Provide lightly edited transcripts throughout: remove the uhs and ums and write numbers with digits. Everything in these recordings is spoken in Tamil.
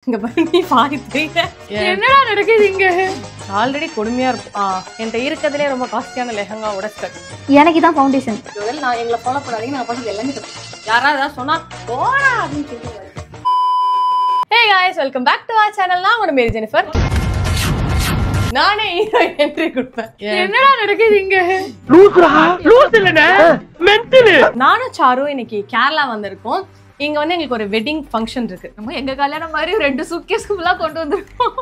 இங்க பாருங்க பாதி தெரியல. என்னடா நடக்குது இங்க? ஆல்ரெடி கொடுமையா இருக்கும். என்கிட்ட இருக்கிறதுலே ரொம்ப காஸ்ட்லியான லெஹங்காவோட ஸ்கர்ட். எனக்கு தான் ஃபவுண்டேஷன். நான் எங்களை ஃபாலோ பண்ணாதீங்க, நான் பண்றது எல்லாமே தப்பு. யாராவது ஏதாவது சொன்னா போடா அப்படின்னு சொல்லுவாங்க. Hey guys, welcome back to our channel. நான் உங்க மேரி ஜெனிஃபர். நானே ஹீரோயின் என்ட்ரி கொடுப்பேன். என்னடா நடக்குது இங்க? லூஸ் இல்லனே மென்டல். நானும் சாரு இன்னைக்கு கேரளா வந்திருக்கோம். இங்க வந்து எங்களுக்கு ஒரு வெட்டிங் ஃபங்க்ஷன் இருக்கு. நம்ம எங்க கல்யாணம் மாதிரி 2 சூட்கேஸ் ஃபுல்லா கொண்டு வந்திருக்கோம்.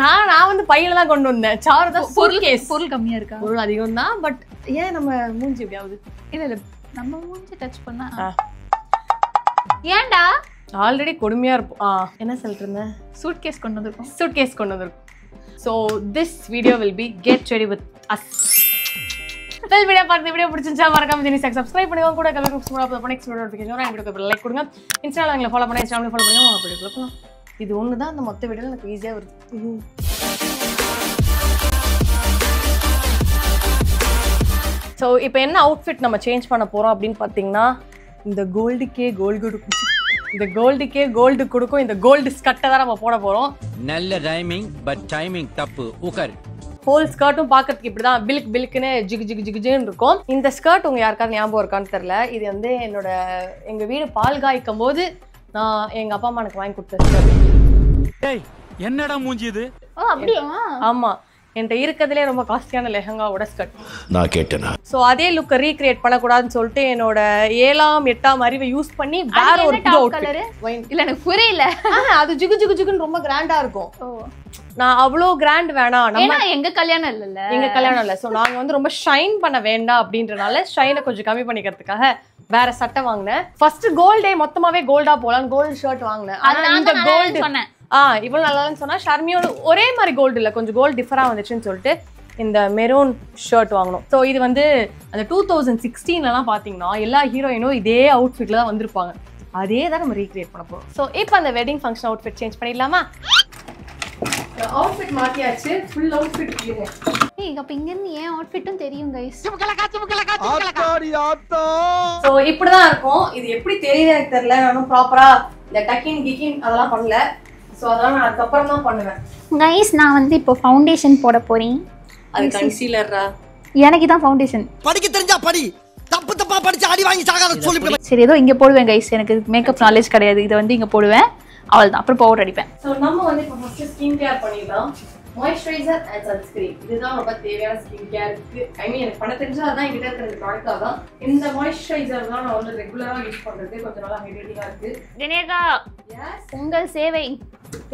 நான் வந்து பையில தான் கொண்டு வந்தேன். சாரு தான் சூட்கேஸ். பொருள் கம்மியா இருக்கா? பொருள் அதிகம் தான். பட் ஏன் நம்ம மூஞ்சி எப்படி ஆகுது? இல்ல நம்ம மூஞ்சி டச் பண்ணா ஏன்டா? ஆல்ரெடி கொடுமையா இருப்போம். என்ன சொல்லிட்டு இருந்தேன்? சூட்கேஸ் கொண்டு வந்திருக்கோம். சூட்கேஸ் கொண்டு வந்திருக்கோம். So this video will be get ready with us. Well, video பார்த்து வீடியோ பிடிச்சிருந்தா மறக்காம ஜெனிஸ் சப்ஸ்கிரைப் பண்ணுங்க. கூட கலர் குப்ஸ் மூலமா அப்ப நெக்ஸ்ட் நோட்டிஃபிகேஷன் வரும். வீடியோக்கு லைக் கொடுங்க. இன்ஸ்டால எங்களை ஃபாலோ பண்ணுங்க. இன்ஸ்டால ஃபாலோ பண்ணுங்க. அப்படி போலாம். இது ஒண்ணு தான் அந்த மொத்த வீடியோல எனக்கு ஈஸியா வருது. So இப்போ என்ன அவுட்ஃபிட் நம்ம சேஞ்ச் பண்ண போறோம் அப்படின்னு பாத்தீங்கன்னா, இந்த கோல்டுக்கே கோல்டு கொடுக்கும். இந்த கோல்டுக்கே கோல்டு கொடுக்கும். இந்த கோல்டு ஸ்கர்ட்டை தான் நம்ம போட போறோம். நல்ல ரைமிங் பட் டைமிங் தப்பு. உகர் ஹோல் ஸ்கர்ட்டும் பார்க்கறதுக்கு இப்படிதான் பில்க் பில்க்குன்னு ஜிகு ஜிகு ஜிகுன்னு இருக்கும். இந்த ஸ்கர்ட் உங்க யாருக்காவது ஞாபகம் இருக்கான்னு தெரியல. இது வந்து எங்க வீடு பால் காய்க்கும் போது நான் எங்க அப்பா அம்மா எனக்கு வாங்கி கொடுத்த ஸ்கர்ட். என்னடா மூஞ்சி இது? ஓ அப்படியே? ஆமா, என்கிட்ட இருக்கிறதுலே ரொம்ப காஸ்ட்லியான லெஹங்காவோட ஸ்கர்ட். நான் கேட்டேனா? ஸோ அதே லுக்கை ரீக்ரியேட் பண்ணக்கூடாதுன்னு சொல்லிட்டு என்னோட 7ஆம் 8ஆம் அறிவை யூஸ் பண்ணி வேற ஒரு கலர் இல்ல எனக்கு புரியல. அது ஜிகு ஜிகு ஜிகுன்னு ரொம்ப கிராண்டா இருக்கும். ஓ நான் அவ்வளோ கிராண்ட் வேணாம், நம்ம எங்க கல்யாணம் இல்லல்ல. எங்க கல்யாணம் இல்ல. ஸோ நாங்க வந்து ரொம்ப ஷைன் பண்ண வேண்டாம் அப்படின்றனால ஷைனை கொஞ்சம் கம்மி பண்ணிக்கிறதுக்காக வேற சட்டை வாங்கினேன். ஃபர்ஸ்ட் கோல்டே மொத்தமாவே கோல்டா போலாம் கோல்டு ஷர்ட் வாங்கினேன். ஆனா இந்த கோல்டு சொன்னேன் இவ்வளவு நல்லான்னு சொன்னா ஷர்மியோட ஒரே மாதிரி கோல்டு இல்ல, கொஞ்சம் கோல்டு டிஃபரா வந்துச்சுன்னு சொல்லிட்டு இந்த மெரூன் ஷர்ட் வாங்கணும். ஸோ இது வந்து அந்த 2016லலாம் பாத்தீங்கன்னா எல்லா ஹீரோயினும் இதே அவுட்ஃபிட்ல தான் வந்திருப்பாங்க. அதே தான் நம்ம ரீக்ரியேட் பண்ண போறோம். ஸோ இப்போ அந்த வெட்டிங் ஃபங்க்ஷன் அவுட்ஃபிட் சேஞ்ச் பண்ணிடலாமா? அவுட்ஃபிட் மாத்தியாச்சு, ஃபுல் அவுட்ஃபிட் இல்லைங்க. ஏய் அப்ப இங்க இருந்து ஏன் அவுட்ஃபிட்டும் தெரியும் गाइस. ஸோ இப்படிதான் இருக்கும். இது எப்படி தெரியுது எனக்கு தெரியல. நானும் ப்ராப்பரா இந்த டக்கின் கிக்கின் அதெல்லாம் பண்ணல. ஸோ அதெல்லாம் நான் அதுக்கப்புறம் தான் பண்ணுவேன். गाइस நான் வந்து இப்போ ஃபவுண்டேஷன் போட போறேன். அது கன்சீலரா? எனக்கு தான் ஃபவுண்டேஷன். படிக்க தெரிஞ்சா படி, தப்பு தப்பா படிச்சு அடி வாங்கி சாகாத சொல்லி. சரி ஏதோ இங்க போடுவேன் गाइस. எனக்கு மேக்கப் நாலேஜ் கிடையாது. இத வந்து இங்க போடுவேன். அவ்வளவுதான். அப்புறம் பவுடர் அடிப்பேன். ஸோ நம்ம வந்து இப்போ ஃபர்ஸ்ட் ஸ்கின் கேர் பண்ணிடலாம். மாய்ஸ்சரைசர் அண்ட் சன்ஸ்கிரீன் இதுதான் ரொம்ப தேவையான ஸ்கின் கேருக்கு. ஐ மீன் எனக்கு பண்ண தெரிஞ்சா அதான் என்கிட்ட இருக்கிற இந்த ப்ராடக்ட் தான். இந்த மாய்ஸ்சரைசர் தான் நான் வந்து ரெகுலரா யூஸ் பண்றது. கொஞ்சம் நல்லா ஹைட்ரேட்டிங்கா இருக்கு. தினேகா எஸ், உங்கள் சேவை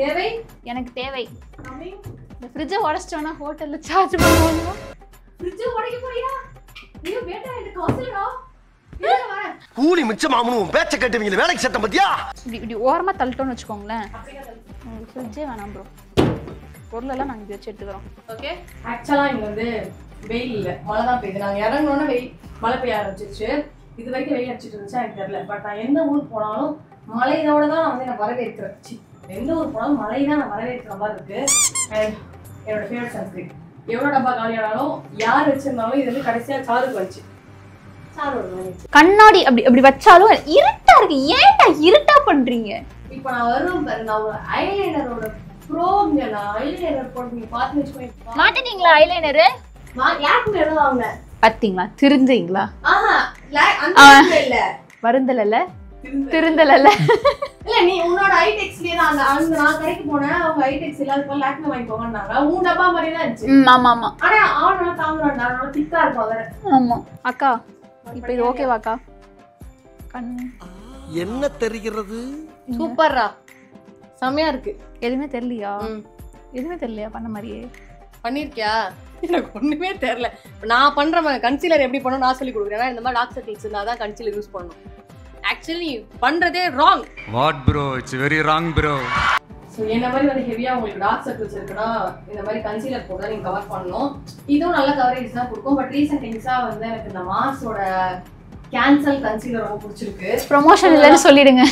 தேவை. எனக்கு தேவை. கமிங். இந்த ஃப்ரிட்ஜை உடைச்சிட்டோம்னா ஹோட்டல்ல சார்ஜ் பண்ணுவாங்க. ஃப்ரிட்ஜ் உடைக்க போறியா? நீ வேட்டா எனக்கு காசு இல்லடா. கூலி மிச்சமாமணும் பேச்ச கேட்டுவீங்க வேலைக்கு சத்தம் பத்தியா? இப்படி ஓரமா தள்ளிட்டோம்னு வச்சுக்கோங்களேன். ஃப்ரிட்ஜே வேணாம் ப்ரோ. பொருளெல்லாம் நாங்கள் இங்கே வச்சு எடுத்துக்கிறோம். ஓகே, ஆக்சுவலா இங்க வந்து வெயில் இல்லை, மழை தான் பெய்யுது. நாங்கள் இறங்கணும்னா மழை பெய்ய ஆரம்பிச்சிச்சு. இது வரைக்கும் வெயில் அடிச்சிட்டு இருந்துச்சா எனக்கு தெரியல. பட் நான் எந்த ஊருக்கு போனாலும் மழையோட தான் நான் வந்து நான் வரவேற்கிறேன். எந்த ஊருக்கு போனாலும் மழை தான் நான் வரவேற்கிற மாதிரி இருக்கு. அண்ட் என்னோட ஃபேவரட் சன்ஸ்கிரீன் எவ்வளோ டப்பா காலியானாலும் யார் வச்சிருந்தாலும் இது வந்து கடைசியாக சாருக்கு வந்துச்சு. கண்ணாடி அப்படி அப்படி வச்சாலும் இருட்டா இருக்கு. ஏன்டா இருட்டா பண்றீங்க? இப்போ நான் வருவேன் பாரு, நான் ஒரு ஐலைனரோட ப்ரோங்க. நான் ஐலைனர் போட்டு நீங்க பார்த்து வச்சுக்கோங்க. மாட்டிட்டீங்களா ஐலைனர்? நான் லேக் மேல தான் வாங்கினேன். பாத்தீங்களா? திருந்தீங்களா? ஆஹா, அந்த இல்ல வருந்தலல்ல திருந்தலல்ல. இல்ல நீ உன்னோட ஐடெக்ஸ்லயே தான் அந்த நான் கடைக்கு போனேன். அவங்க ஐடெக்ஸ் இல்லாதப்ப லேக்மே வாங்கிக்கோங்கன்னாங்க. உன் டப்பா மாதிரி தான் இருந்துச்சு. ஆமா ஆமா. ஆனா ஆனா தாங்குறாங்க, அதனால திக்கா இருக்கும். வேற ஆமா அக்கா, இப்போ இது ஓகேவாக்கா? கண் என்ன தெரிகிறது? சூப்பர்ரா, செமையா இருக்கு. எதுவுமே தெரியலையா? எதுவுமே தெரியலையா பண்ண மாதிரியே? பண்ணிருக்கியா? எனக்கு ஒண்ணுமே தெரியல. நான் பண்ற கன்சீலர் எப்படி பண்ணணும் நான் சொல்லி கொடுக்குறேன். இந்த மாதிரி டார்க் சர்க்கிள்ஸ் இருந்தா தான் கன்சீலர் யூஸ் பண்ணணும். ஆக்சுவலி பண்றதே wrong. What bro, it's very wrong bro. So என்ன மாதிரி வந்து ஹெவியா உங்களுக்கு டார்க் சர்க்கிள்ஸ் இருக்குன்னா இந்த மாதிரி கன்சீலர் போட்டு நீங்க கவர் பண்ணணும். இதுவும் நல்ல கவரேஜ் தான் கொடுக்கும். பட் ரீசெண்ட் திங்ஸா வந்து எனக்கு இந்த மாஸோட கேன்சல் கன்சீலர் ரொம்ப பிடிச்சிருக்கு. ப்ரொமோஷன் இல்லைன்னு சொல்லிடுங்க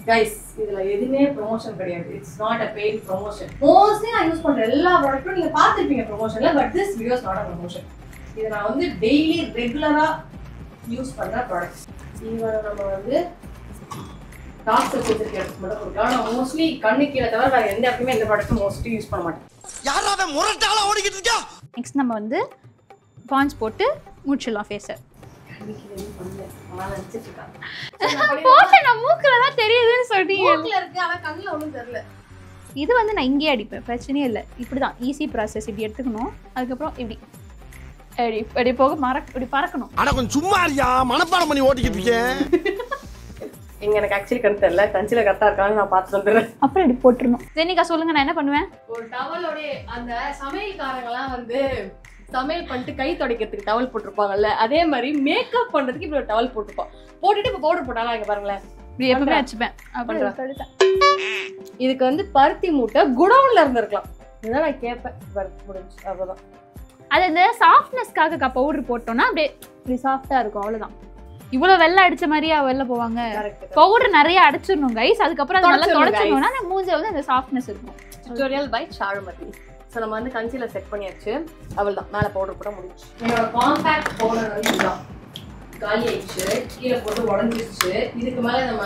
கைஸ். இதுல எதுவுமே ப்ரொமோஷன் கிடையாது. It's not a paid promotion. Mostly நான் யூஸ் பண்ற எல்லா ப்ராடக்ட்டும் நீங்க பார்த்துருப்பீங்க ப்ரொமோஷன்ல. But this video is not a promotion. இது நான் வந்து டெய்லி ரெகுலரா யூஸ் பண்ற ப்ராடக்ட்ஸ். இவரை நம்ம வந்து டார்க் சர்க்கிள்ஸ் இருக்க இடத்துக்கு மட்டும் கொடுக்கலாம். நான் மோஸ்ட்லி கண்ணு கீழே தவிர வேற எந்த இடத்துலையுமே எந்த ப்ராடக்ட்டும் மோஸ்ட்லி யூஸ் பண்ண மாட்டேன். யாராவது முரட்டால ஓடிக்கிட்டு இருக்கா? நெக்ஸ்ட் நம்ம வந்து பான்ஸ் போட்டு முடிச்சிடலாம் ஃபேஸை. போட்டு நான் மூக்கில் தான் தெரியுதுன்னு சொல்றீங்க. இருக்கு ஆனால் கண்ணில் ஒன்றும் தெரியல. இது வந்து நான் இங்கேயே அடிப்பேன், பிரச்சனையே இல்லை. இப்படி தான் ஈஸி ப்ராசஸ். இப்படி எடுத்துக்கணும், அதுக்கப்புறம் இப்படி அப்படி அப்படி போக இப்படி பறக்கணும். ஆனா கொஞ்சம் சும்மா இருக்கியா, மனப்பாடம் பண்ணி ஓட்டிக்கிட்டு இருக்கேன். இங்க எனக்கு ஆக்சுவலி கண் தெரியல, கஞ்சில கரெக்டா இருக்கான்னு நான் பார்த்து வந்துடுறேன். அப்புறம் இப்படி போட்டுருணும். ஜெனிகா சொல்லுங்க, நான் என்ன பண்ணுவேன்? ஒரு டவலோட அந்த சமையல்காரங்கலாம் வந்து சமையல் பண்ணிட்டு கை துடைக்கிறதுக்கு டவல் போட்டிருப்பாங்கல்ல, அதே மாதிரி மேக்கப் பண்றதுக்கு இப்படி ஒரு டவல் போட்டிருப்போம். போட்டுட்டு இப்போ பவுடர் போட்டாலும் இங்க பாருங்களேன், இப்படி எப்பவுமே வச்சுப்பேன். அப்புறம் இதுக்கு வந்து பருத்தி மூட்டை குடவுன்ல இருந்திருக்கலாம். இதுதான் நான் கேட்பேன். முடிஞ்சு அவ்வளவுதான். அது அந்த சாஃப்ட்னஸ்க்காக பவுடர் போட்டோம்னா அப்படியே இப்படி சாஃப்டா இருக்கும், அவ்வளவுதான். இவ்வளவு வெள்ளை அடிச்ச மாதிரியா வெளில போவாங்க? பவுடர் நிறைய அடிச்சிடணும் கைஸ், அதுக்கப்புறம் அது நல்லா தொடச்சிடணும்னா நம்ம மூஞ்சில வந்து அந்த சாஃப்ட்னஸ் இருக்கும். Tutorial by Charumathi. ஸோ நம்ம வந்து கன்சீலர் செட் பண்ணியாச்சு, அவ்வளோதான். மேலே பவுடர் போட முடிச்சு. என்னோட காம்பேக்ட் பவுடர் வந்து இதுதான், காலி ஆயிடுச்சு, கீழே போட்டு உடஞ்சிருச்சு. இதுக்கு மேலே நம்ம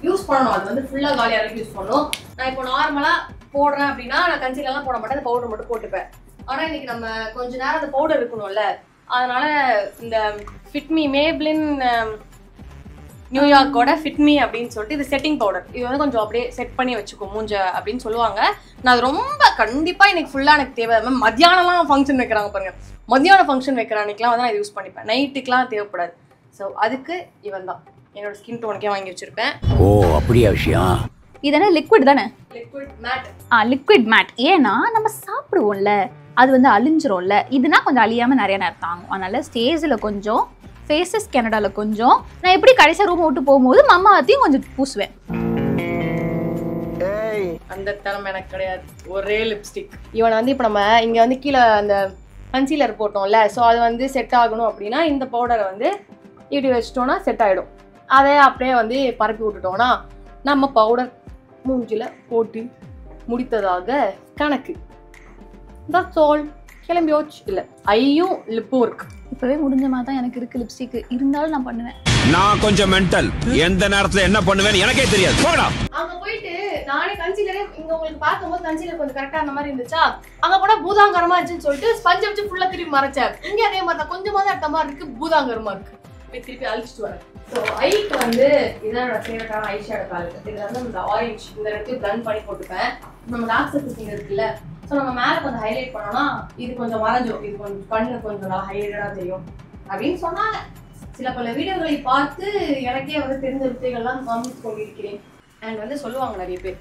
யூஸ் பண்ணணும், அது வந்து ஃபுல்லாக காலியாக வரைக்கும் யூஸ் பண்ணணும். நான் இப்போ நார்மலாக போடுறேன் அப்படின்னா நான் கன்சீலர்லாம் போட மாட்டேன், அந்த பவுடர் மட்டும் போட்டுப்பேன். ஆனால் இன்னைக்கு நம்ம கொஞ்ச நேரம் அந்த பவுடர் இருக்கணும்ல, அதனால இந்த ஃபிட்மி மேப்ளின் நியூயார்க்கோட ஃபிட்மி அப்படின்னு சொல்லிட்டு இது செட்டிங் பவுடர். இது வந்து கொஞ்சம் அப்படியே செட் பண்ணி வச்சுக்கோ மூஞ்ச அப்படின்னு சொல்லுவாங்க. நான் அது ரொம்ப கண்டிப்பாக இன்னைக்கு ஃபுல்லாக எனக்கு தேவை. மத்தியானம்லாம் ஃபங்க்ஷன் வைக்கிறாங்க பாருங்க, மத்தியான ஃபங்க்ஷன் வைக்கிற அன்னைக்கெலாம் வந்து நான் இது யூஸ் பண்ணிப்பேன். நைட்டுக்கெலாம் தேவைப்படாது. ஸோ அதுக்கு இவன் தான் என்னோட ஸ்கின் டோனுக்கே வாங்கி வச்சிருப்பேன். ஓ அப்படியா விஷயம். இது என்ன லிக்விட் தானே? Liquid mat. Liquid mat. ஏன்னா நம்ம சாப்பிடுவோம்ல, அது வந்து அழிஞ்சிரும்ல. இதுனா கொஞ்சம் அழியாமல் நிறைய நேரம் தாங்கும். அதனால ஸ்டேஜில் கொஞ்சம், ஃபேஸஸ் கனடாவில் கொஞ்சம், நான் எப்படி கடைசியாக ரூம் விட்டு போகும்போது மம்மாத்தையும் கொஞ்சம் பூசுவேன். அந்த திறமை எனக்கு கிடையாது. ஒரே லிப்ஸ்டிக். இவனை வந்து இப்போ நம்ம இங்கே வந்து கீழே அந்த கன்சீலர் போட்டோம்ல, ஸோ அது வந்து செட் ஆகணும் அப்படின்னா இந்த பவுடரை வந்து இப்படி வச்சிட்டோம்னா செட் ஆகிடும். அதை அப்படியே வந்து பரப்பி விட்டுட்டோம்னா நம்ம பவுடர் மூஞ்சில போட்டு முடித்ததாக கணக்கு. That's all. கிளம்பியோச்சு. இல்லை ஐயும் லிப்பும் இருக்கு. இப்போவே முடிஞ்ச மாதிரி தான் எனக்கு இருக்கு லிப்ஸ்டிக், இருந்தாலும் நான் பண்ணுவேன். நான் கொஞ்சம் மென்டல், எந்த நேரத்துல என்ன பண்ணுவேன்னு எனக்கே தெரியாது. போடா. அங்க போயிட்டு நானே கன்சீலரே இங்க உங்களுக்கு பார்க்கும்போது கன்சீலர் கொஞ்சம் கரெக்டா அந்த மாதிரி இருந்துச்சா, அங்க போனா பூதாங்கரமா இருந்துச்சுன்னு சொல்லிட்டு ஸ்பஞ்ச் வச்சு ஃபுல்லா திருப்பி மறைச்சேன். இங்க அதே மாதிரி தான் கொஞ்சமாவது அடுத்த மாதிரி இருக்கு, பூதாங்கரமா இருக்கு. போய் திருப்பி அழிச்சிட்டு வரேன். ஸோ ஐக்கு வந்து இதான் ஃபேவரட்டான ஐ ஷேடோ பேலட். இதுல வந்து இந்த ஆரஞ்சு இந்த இடத்துக்கு பிளண்ட் பண்ணி போட்டுப்பேன். நம்ம டார்க் சர்க்கிள்ஸ் இருக்குல்ல, ஸோ நம்ம மேலே கொஞ்சம் ஹைலைட் பண்ணோம்னா இது கொஞ்சம் மறைஞ்சிடும், இது கொஞ்சம் கண்ணு கொஞ்சம் நல்லா ஹைலைட்டடாக தெரியும் அப்படின்னு சொன்னாங்க. சில பல வீடியோக்களை பார்த்து எனக்கே வந்து தெரிஞ்ச வித்தைகள்லாம் காமிச்சு கொண்டிருக்கிறேன். அண்ட் வந்து சொல்லுவாங்க நிறைய பேர்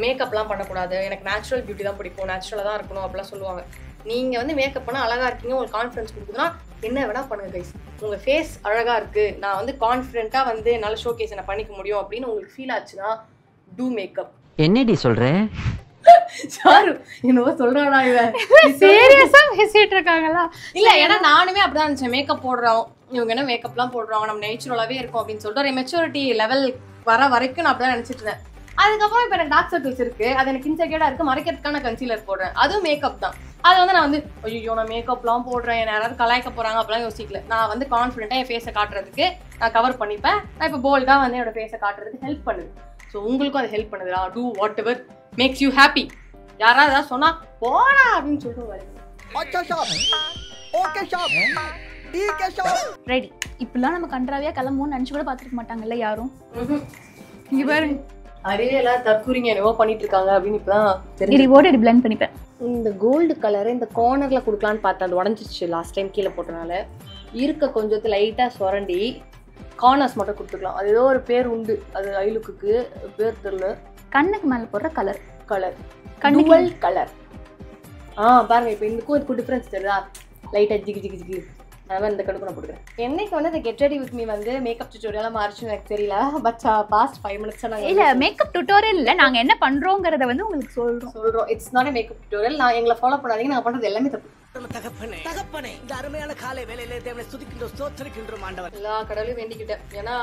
மேக்கப்லாம் பண்ணக்கூடாது, எனக்கு நேச்சுரல் பியூட்டி தான் பிடிக்கும், நேச்சுரலாக தான் இருக்கணும் அப்படிலாம் சொல்லுவாங்க. நீங்கள் வந்து மேக்கப் பண்ணால் அழகாக இருக்கீங்க, உங்களுக்கு கான்ஃபிடன்ஸ் கொடுக்குதுன்னா என்ன வேணால் பண்ணுங்கள் கைஸ். உங்கள் ஃபேஸ் அழகாக இருக்குது, நான் வந்து கான்ஃபிடென்ட்டாக வந்து என்னால் ஷோகேஸ் என்ன பண்ணிக்க முடியும் அப்படின்னு உங்களுக்கு ஃபீல் ஆச்சுன்னா டூ மேக்கப். என்னடி சொல்கிறேன்? சாரு என்னவோ சொல்றாடா இவன். சீரியஸா பேசிட்டு இருக்காங்களா? இல்ல, ஏன்னா நானுமே அப்படிதான் நினைச்சேன். மேக்கப் போடுறோம், இவங்க என்ன மேக்கப்லாம் போடுறாங்க, நம்ம நேச்சுரலாவே இருக்கும் அப்படின்னு சொல்லிட்டு ஒரு மெச்சூரிட்டி லெவல் வர வரைக்கும் நான் அப்படிதான் நினைச்சிட்டு இருந்தேன். அதுக்கப்புறம் இப்போ எனக்கு டார்க் சர்க்கிள்ஸ் இருக்கு, அது எனக்கு இன்செக்யூர்டா இருக்கு, மறைக்கிறதுக்கான கன்சீலர் போடுறேன், அதுவும் மேக்கப் தான். அது வந்து நான் வந்து ஐயோ நான் மேக்கப்லாம் போடுறேன், என்ன யாராவது கலாய்க்க போறாங்க அப்படிலாம் யோசிக்கல. நான் வந்து கான்ஃபிடென்ட்டா என் ஃபேஸை காட்டுறதுக்கு நான் கவர் பண்ணிப்பேன். நான் இப்போ போல்டா வந்து என்னோட ஃபேஸை காட்டுறதுக்கு ஹெல்ப் பண்ணுது. ஸோ உங்களுக்கும் அது ஹெல்ப் பண்ணுதுடா. Do whatever makes you happy. யாராவது ஏதாவது சொன்னா போடா அப்படின்னு சொல்லிட்டு ரெடி. இப்பெல்லாம் நம்ம கன்றாவியா கிளம்புவோம்னு நினைச்சு கூட பாத்துக்க மாட்டாங்கல்ல யாரும். இங்க பாருங்க, அறிவே எல்லாம் தற்கூறிங்க என்னவோ பண்ணிட்டு இருக்காங்க அப்படின்னு இப்பதான் தெரியும். பிளெண்ட் பண்ணிப்பேன். இந்த கோல்டு கலரை இந்த கார்னர்ல கொடுக்கலான்னு பார்த்தேன், அது உடஞ்சிச்சு லாஸ்ட் டைம் கீழே போட்டனால. இருக்க கொஞ்சத்து லைட்டா சுரண்டி கார்னர்ஸ் மட்டும் கொடுத்துக்கலாம். அது ஏதோ ஒரு பேர் உண்டு, அது ஐலுக்கு பேர் தெரியல. கண்ணுக்கு மேல போடுற கலர் டுவல் கலர். பாருங்க இப்போ இதுக்கும் இதுக்கும் டிஃபரன்ஸ் தெரியுதா? லைட்டா ஜிகி ஜிகி ஜிகி. அதனால இந்த கடுப்பு நான் போட்டுக்கிறேன். என்னைக்கு வந்து இந்த கெட் ரெடி வித் மீ வந்து மேக்கப் டியூட்டோரியலா மாறிச்சுன்னு எனக்கு தெரியல. பட் பாஸ்ட் 5 minutes நாங்க இல்ல மேக்கப் டியூட்டோரியல் இல்ல, நாங்க என்ன பண்றோங்கறத வந்து உங்களுக்கு சொல்றோம். It's not a makeup tutorial. நான் எங்களை ஃபாலோ பண்ணாதீங்க, நாங்க பண்றது எல்லாமே தப்பு. தகப்பனே இந்த அருமையான காலை வேளையிலே தேவனை ஸ்துதிக்கின்றோம், ஸ்தோத்திரிக்கின்றோம் ஆண்டவர். எல்லா கடவுளையும் வேண்டிக்கிட்டேன். ஏன்னா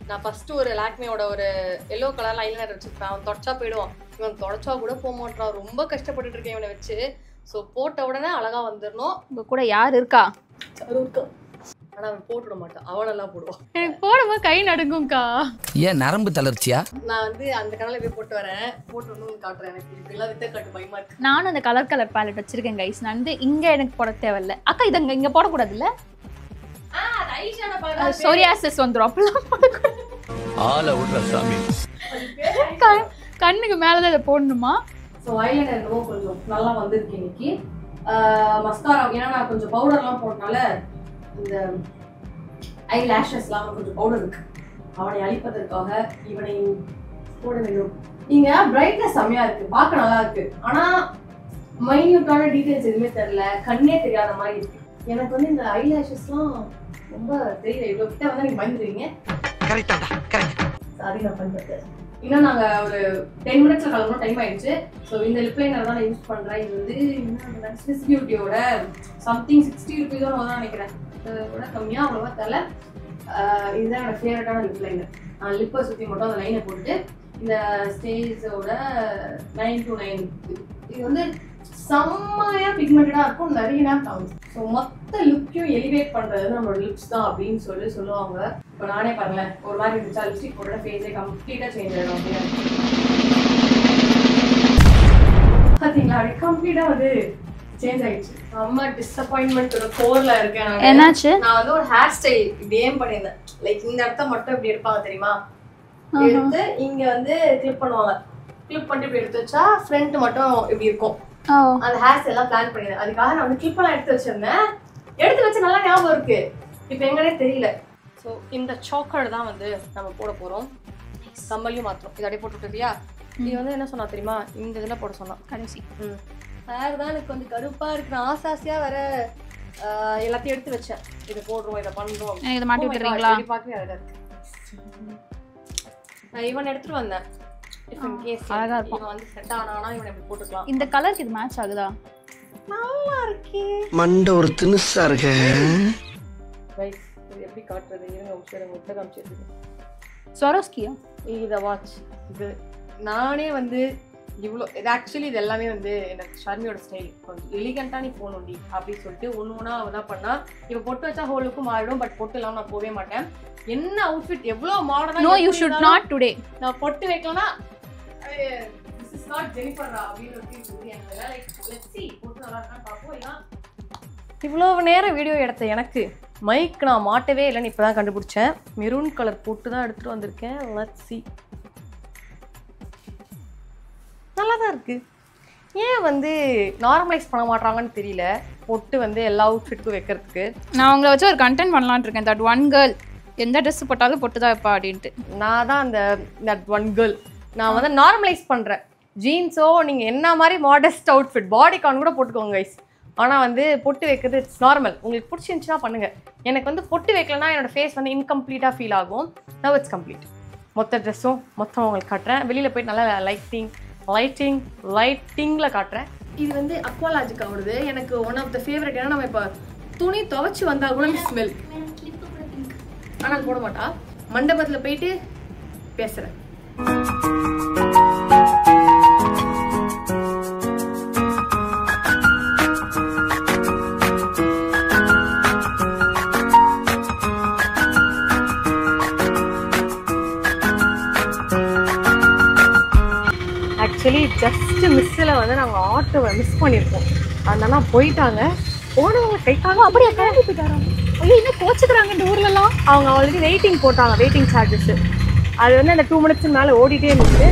நான் ஃபர்ஸ்ட் ஒரு லாக்மியோட ஒரு எல்லோ கலர்ல ஐலைனர் வச்சிருப்பேன். அவன் தொடச்சா போயிடுவான், இவன் தொடச்சா கூட போக மாட்டான். ரொம்ப கஷ்டப்பட்டுட்டு இருக்கேன் இவனை வச்சு. ஸோ போட்ட உடனே அழகா வந்துடணும். உங்க கூட யார் இருக்கா? ஆனா அவன் போட்டுட மாட்டான், அவனெல்லாம் போடுவான். எனக்கு போடும்போது கை நடுங்கும்க்கா. ஏன் நரம்பு தளர்ச்சியா? நான் வந்து அந்த கலர்ல போய் போட்டு வரேன், போட்டு வந்து காட்டுறேன். எனக்கு இப்படிலாம் வித்த காட்டு பயமா இருக்கு. நானும் அந்த கலர் பேலட் வச்சிருக்கேன் கைஸ். நான் வந்து இங்க எனக்கு போட தேவையில்ல. அக்கா இது இங்க போடக்கூடாது இல்ல? அது ஐஷான பழம். சோரியாசிஸ் வந்துரும். அப்பெல்லாம் போடக்கூடாது. ஆள விடுற சாமி. கண்ணுக்கு மேலதான் இதை போடணுமா? ஸோ ஐலைனர் என்னவோ கொஞ்சம் நல்லா வந்திருக்கு இன்னைக்கு. மஸ்காரா ஏன்னா நான் கொஞ்சம் பவுடர்லாம் போட்டனால இந்த ஐ லேஷஸ்லாம் கொஞ்சம் பவுடர் இருக்கு. அவனை அழிப்பதற்காக இவனை போட வேண்டும். இங்க பிரைட்னஸ் செம்மையா இருக்கு, பார்க்க நல்லா இருக்கு. ஆனா மைன்யூட்டான டீடைல்ஸ் எதுவுமே தெரியல, கண்ணே தெரியாத மாதிரி இருக்கு. எனக்கு வந்து இந்த ஐ லேஷஸ்லாம் ரொம்ப தெரியல. இவ்வளவு கிட்ட வந்து நீங்க பயந்துருவீங்க. அது நான் பண்றது. இன்னும் நாங்க ஒரு 10 மினிட்ஸ்ல கிளம்பணும், டைம் ஆயிடுச்சு. ஸோ இந்த லிப் லைனர் தான் நான் யூஸ் பண்றேன். இது வந்து என்ன ஸ்விஸ் பியூட்டியோட சம்திங் 60 rupees தான் நினைக்கிறேன், விட கம்மியா அவ்வளவா தெரியல. இதுதான் என்னோட ஃபேவரட்டான லிப் லைனர். லிப்பை சுற்றி மட்டும் அந்த லைனை போட்டு இந்த ஸ்டேஜோட 9 to 9 இது வந்து செம்மையா பிக்மெண்டடா இருக்கும், நிறைய நேரம் ஆகும். ஸோ மொத்த லுக்கையும் எலிவேட் பண்றது நம்மளோட லிப்ஸ் தான் அப்படின்னு சொல்லுவாங்க. இப்போ நானே பாருங்களேன், ஒரு மாதிரி இருந்துச்சா லிப்ஸ்டிக் போட ஃபேஸே கம்ப்ளீட்டா சேஞ்ச் ஆயிடும் அப்படின்னு பாத்தீங்களா? அப்படி கம்ப்ளீட்டா வந்து சேஞ்ச் ஆயிடுச்சு. ரொம்ப டிசப்பாயின்மெண்டோட கோர்ல இருக்கேன். என்னாச்சு? நான் வந்து ஒரு ஹேர் ஸ்டைல் இப்படி ஏம் பண்ணியிருந்தேன். லைக் இந்த இடத்த மட்டும் இப்படி எடுப்பாங்க தெரியுமா, எடுத்து இங்க வந்து கிளிப் பண்ணுவாங்க. கிளிப் பண்ணிட்டு இப்படி எடுத்து வச்சா ஃப்ரண்ட் மட்டும் இப்படி இருக்கும். அந்த ஹேர்ஸ் எல்லாம் பிளான் பண்ணிருந்தேன். அதுக்காக நான் வந்து கிளிப் எல்லாம் எடுத்து வச்சிருந்தேன். எடுத்து வச்சு நல்லா ஞாபகம் இருக்கு, இப்ப எங்கனே தெரியல. ஸோ இந்த சாக்கர் தான் வந்து நம்ம போட போறோம். கம்மலையும் மாத்திரம் இது அப்படியே போட்டு விட்டுறியா? இது வந்து என்ன சொன்னா தெரியுமா, இந்த இதுல போட சொன்னா கடைசி. ஹேர் தான் எனக்கு கொஞ்சம் கருப்பா இருக்கு, நான் ஆசாசியா வேற எல்லாத்தையும் எடுத்து வச்சேன். இதை போடுறோம், இதை பண்றோம். இதை மாட்டி விட்டுறீங்களா? நான் இவன் எடுத்துட்டு வந்தேன். அழகா இருக்கும். வந்து செட் ஆனானா இவனை இப்படி போட்டுக்கலாம். இந்த கலருக்கு இது மேட்ச் ஆகுதா? நல்லா இருக்கே. மண்ட ஒரு தினுசா இருக்கு. கைஸ் இது எப்படி காட்டுறது? இருங்க உட்கார முட்டை காமிச்சிட்டு. ஸ்வரோஸ்கியா இத வாட்ச். இது நானே வந்து இவ்வளோ இது ஆக்சுவலி இது எல்லாமே வந்து எனக்கு ஷர்மியோட ஸ்டைல். கொஞ்சம் எலிகண்டா நீ போகணும்டி அப்படின்னு சொல்லிட்டு ஒன்று அவ தான் பண்ணா. இப்போ பொட்டு வச்சா ஹோலுக்கும் மாறிடும், பட் பொட்டு இல்லாமல் நான் போவே மாட்டேன். என்ன அவுட்ஃபிட் எவ்வளோ மாடர்னா. No you should not today. நான் பொட்டு வைக்கலனா this is not Jennifer அப்படின்னு சொல்லி எனக்கு லைக் லெட்ஸ் see பொட்டு நல்லா இருக்கான்னு பாப்போம். இல்ல இவ்வளவு நேரம் வீடியோ எடுத்த எனக்கு மைக் நான் மாட்டவே இல்லைன்னு இப்பதான் கண்டுபிடிச்சேன். மெரூன் கலர் பொட்டு தான் எடுத்துட்டு வந்திருக்கேன். Let's see. நல்லா தான் இருக்கு. ஏன் வந்து நார்மலைஸ் பண்ண மாட்டாங்கன்னு தெரியல, பொட்டு வந்து எல்லா அவுட்ஃபிட்டுக்கும் வைக்கிறதுக்கு. நான் உங்களை வச்சு ஒரு கண்டென்ட் பண்ணலான்னு இருக்கேன். தட் ஒன் கேர்ள் எந்த ட்ரெஸ் போட்டாலும் பொட்டு தான் வைப்பா அப்படின்ட்டு. நான் தான் அந்த தட் ஒன் கேர்ள். நான் வந்து நார்மலைஸ் பண்ணுறேன். ஜீன்ஸோ நீங்கள் என்ன மாதிரி மாடஸ்ட் அவுட்ஃபிட் பாடிகான் கூட போட்டுக்கோங்க கைஸ். ஆனால் வந்து பொட்டு வைக்கிறது இட்ஸ் நார்மல். உங்களுக்கு பிடிச்சிருந்துச்சுன்னா பண்ணுங்கள். எனக்கு வந்து பொட்டு வைக்கலன்னா என்னோடய ஃபேஸ் வந்து இன்கம்ப்ளீட்டாக ஃபீல் ஆகும். Now it's complete. மொத்த ட்ரெஸ்ஸும் மொத்தம் உங்களுக்கு காட்டுறேன். வெளியில் போயிட்டு நல்லா லைட்டிங்கில் காட்டுறேன். இது வந்து அக்வாலாஜிக்காவோடது. எனக்கு ஒன் ஆஃப் த ஃபேவரட். ஏன்னா நம்ம இப்போ துணி துவைச்சி வந்தால் கூட ஸ்மெல். ஆனால் போட மாட்டா. மண்டபத்தில் போயிட்டு பேசுகிறேன். ஆக்சுவலி ஜஸ்ட் மிஸ்ஸில் வந்து நாங்கள் ஆட்டோவை மிஸ் பண்ணியிருக்கோம். அதனால போயிட்டாங்க. போனவங்க கைக்காக அப்படியே கிளம்பி போயிட்டாங்க. ஐயோ இன்னும் கோச்சுக்கிறாங்க இந்த ஊர்லலாம். அவங்க ஆல்ரெடி வெயிட்டிங் போட்டாங்க, வெயிட்டிங் சார்ஜஸ். அது வந்து அந்த 2 மினிட்ஸ் மேலே ஓடிட்டே இருந்துச்சு.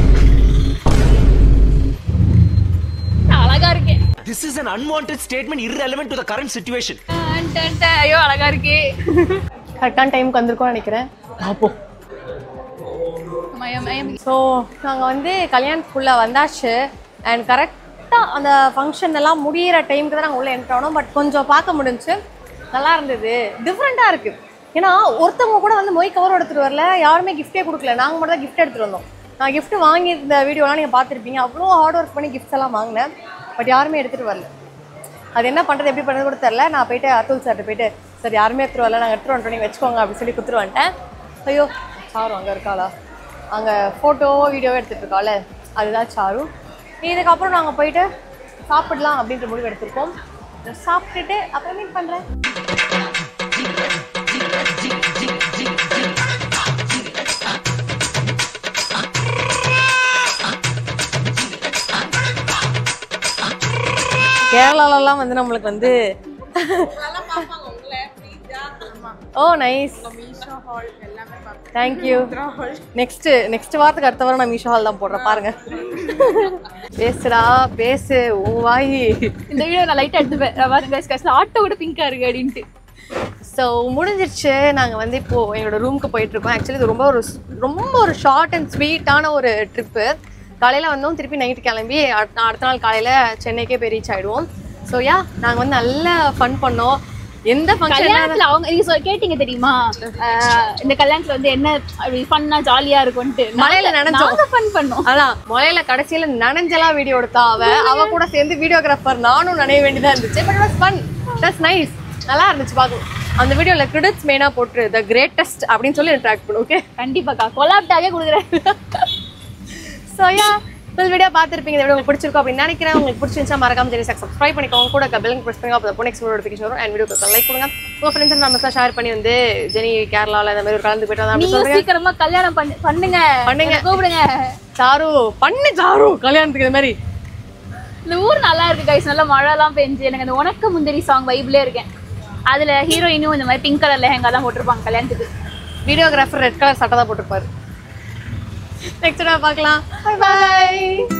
அழகா இருக்கே. This is an unwanted statement irrelevant to the current situation. ஐயோ அழகா இருக்கே. கரெக்டான டைமுக்கு வந்திருக்கோம்னு நினைக்கிறேன். பார்ப்போம். ஸோ நாங்கள் வந்து கல்யாணத்துக்குள்ளே வந்தாச்சு. அண்ட் கரெக்டாக அந்த ஃபங்க்ஷன் எல்லாம் முடிகிற டைமுக்கு தான் நாங்கள் உள்ளே என்ட்ரு ஆனோம். பட் கொஞ்சம் பார்க்க முடிஞ்சு நல்லா இருந்தது. டிஃப்ரெண்ட்டாக இருக்குது. ஏன்னா ஒருத்தவங்க கூட வந்து மொய் கவர் எடுத்துகிட்டு வரல, யாருமே கிஃப்டே கொடுக்கல. நாங்கள் மட்டும் தான் கிஃப்ட் எடுத்துகிட்டு வந்தோம். நான் கிஃப்ட் வாங்கியிருந்த வீடியோலாம் நீங்கள் பார்த்துருப்பீங்க. அவ்வளோ ஹார்ட் ஒர்க் பண்ணி கிஃப்ட்ஸ் எல்லாம் வாங்கினேன். பட் யாருமே எடுத்துகிட்டு வரல. அது என்ன பண்ணுறது எப்படி பண்ணுறது கூட தெரில. நான் போயிட்டு அத்துல் சார்ட்டு போயிட்டு சார் யாருமே எடுத்துகிட்டு வரல, நாங்கள் எடுத்துகிட்டு வந்துட்டோம், நீங்கள் வச்சுக்கோங்க அப்படின்னு சொல்லி கொடுத்துட்டு வந்துட்டேன். ஐயோ சாரு அங்கே இருக்காளா, அங்கே ஃபோட்டோவோ வீடியோவோ எடுத்துகிட்டு இருக்காள், அதுதான் சாரு. இதுக்கப்புறம் நாங்கள் போயிட்டு சாப்பிடலாம் அப்படின்ற முடிவு எடுத்திருக்கோம். சாப்பிட்டுட்டு அப்புறம் மீட் பண்ணுறேன். கேரளாலலாம் வந்து நம்மளுக்கு வந்து ஓ நைஸ் தேங்க்யூ நெக்ஸ்ட் வாரத்துக்கு அடுத்த வாரம் நான் மீஷோ ஹால் தான் போடுறேன் பாருங்க. பேசுடா பேசு உன் வாயி. இந்த வீடியோ நான் லைட்டா எடுத்துப்பேன் பாருங்க ஆட்டோ கூட பிங்கா இருக்கு அப்படின்ட்டு. ஸோ முடிஞ்சிருச்சு. நாங்கள் வந்து இப்போது எங்களோட ரூமுக்கு போயிட்டுருக்கோம். ஆக்சுவலி இது ரொம்ப ஒரு ஷார்ட் அண்ட் ஸ்வீட்டான ஒரு ட்ரிப்பு. காலையில் வந்தோம், திருப்பி நைட்டு கிளம்பி அடுத்த நாள் காலையில் சென்னைக்கே போய் ரீச் ஆகிடுவோம். ஸோ யா நாங்கள் வந்து நல்லா ஃபன் பண்ணோம். எந்த கல்யாணத்துல அவங்க நீங்க கேட்டீங்க தெரியுமா இந்த கல்யாணத்துல வந்து என்ன அப்படி ஃபன்னா ஜாலியா இருக்கும்ட்டு. மலையில நனைஞ்சோம், ஃபன் பண்ணோம். அதான் மலையில கடைசியில நனைஞ்செல்லாம் வீடியோ எடுத்தா அவ கூட சேர்ந்து வீடியோகிராஃபர் நானும் நனைய வேண்டியதா இருந்துச்சு. But it was fun, that's nice, நல்லா இருந்துச்சு பார்க்கும். அந்த வீடியோல கிரெடிட்ஸ் மெயினா போட்டு தி கிரேட்டஸ்ட் அப்படின்னு சொல்லி ட்ராக் பண்ணு. ஓகே கண்டிப்பாக்கா கொலாப் டாகே கொடுக்குறேன். ஸோ யா ஃபுல் வீடியோ பார்த்துருப்பீங்க. இந்த வீடியோ உங்களுக்கு பிடிச்சிருக்கும் அப்படின்னு நினைக்கிறேன். உங்களுக்கு பிடிச்சிருந்துச்சா மறக்காம ஜெனி சப்ஸ்கிரைப் பண்ணிக்கோங்க, கூட பெல் ப்ரெஸ் பண்ணுங்க. அப்போ நெக்ஸ்ட் நோட்டிஃபிகேஷன் வரும். அண்ட் வீடியோக்கு லைக் கொடுங்க. உங்கள் ஃப்ரெண்ட்ஸ் அண்ட் ஃபேமிலிஸ்லாம் ஷேர் பண்ணி வந்து ஜெனி கேரளாவில் இந்த மாதிரி ஒரு கலந்து போயிட்டு நீங்க சீக்கிரமா கல்யாணம் பண்ணுங்க கூப்பிடுங்க. சாரு பண்ணு சாரு கல்யாணத்துக்கு இந்த மாதிரி. இந்த ஊர் நல்லா இருக்கு கைஸ், நல்லா மழை எல்லாம் பெஞ்சு. எனக்கு அந்த உனக்கு முந்திரி சாங் வைப்லேயே இருக்கேன். அதுல ஹீரோயினும் இந்த மாதிரி பிங்க் கலர் லெஹங்கா தான் போட்டிருப்பாங்க கல்யாணத்துக்கு. வீடியோகிராஃபர் ரெட் கலர் சட்டை தான் போட்டிருப்பாரு. நெக்ஸ்ட் பார்க்கலாம். Bye bye.